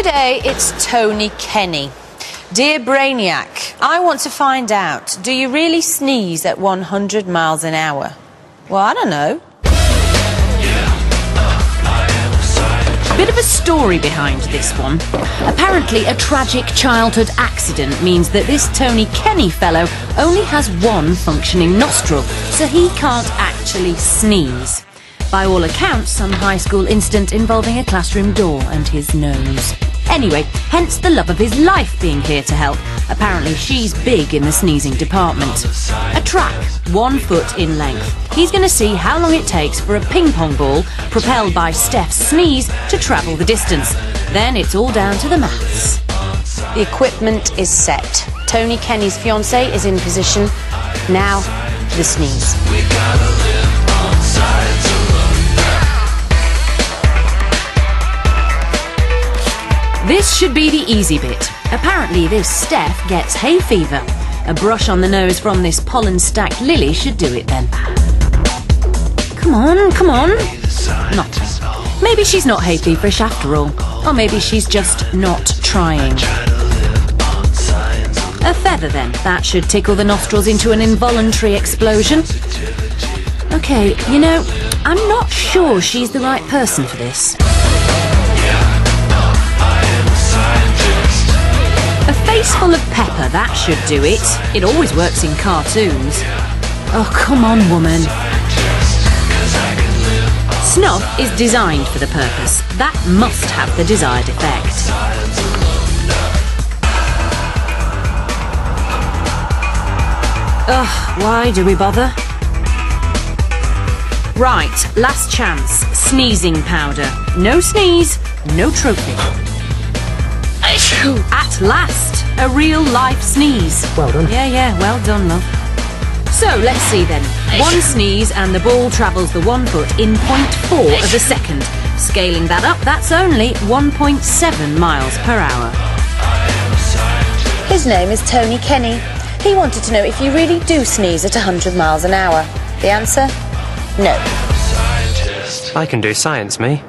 Today it's Tony Kenny. Dear Brainiac, I want to find out, do you really sneeze at 100 miles an hour? Well, I don't know. Bit of a story behind this one. Apparently a tragic childhood accident means that this Tony Kenny fellow only has one functioning nostril, so he can't actually sneeze. By all accounts, some high school incident involving a classroom door and his nose. Anyway, hence the love of his life being here to help. Apparently she's big in the sneezing department. A track, 1 foot in length. He's going to see how long it takes for a ping pong ball, propelled by Steph's sneeze, to travel the distance. Then it's all down to the maths. The equipment is set. Tony Kenny's fiancée is in position. Now, the sneeze. We gotta live on sides alone. This should be the easy bit. Apparently this Steph gets hay fever. A brush on the nose from this pollen-stacked lily should do it then. Come on, come on. Not. Maybe she's not hay feverish after all. Or maybe she's just not trying. A feather then. That should tickle the nostrils into an involuntary explosion. Okay, you know, I'm not sure she's the right person for this. A face full of pepper, that should do it. It always works in cartoons. Oh, come on, woman. Snuff is designed for the purpose. That must have the desired effect. Ugh, why do we bother? Right, last chance. Sneezing powder. No sneeze, no trophy. At last, a real-life sneeze. Well done. Yeah, well done, love. So, let's see then. 1 sneeze and the ball travels the 1 foot in 0.4 of a second. Scaling that up, that's only 1.7 miles per hour. His name is Tony Kenny. He wanted to know if you really do sneeze at 100 miles an hour. The answer? No. I can do science, me.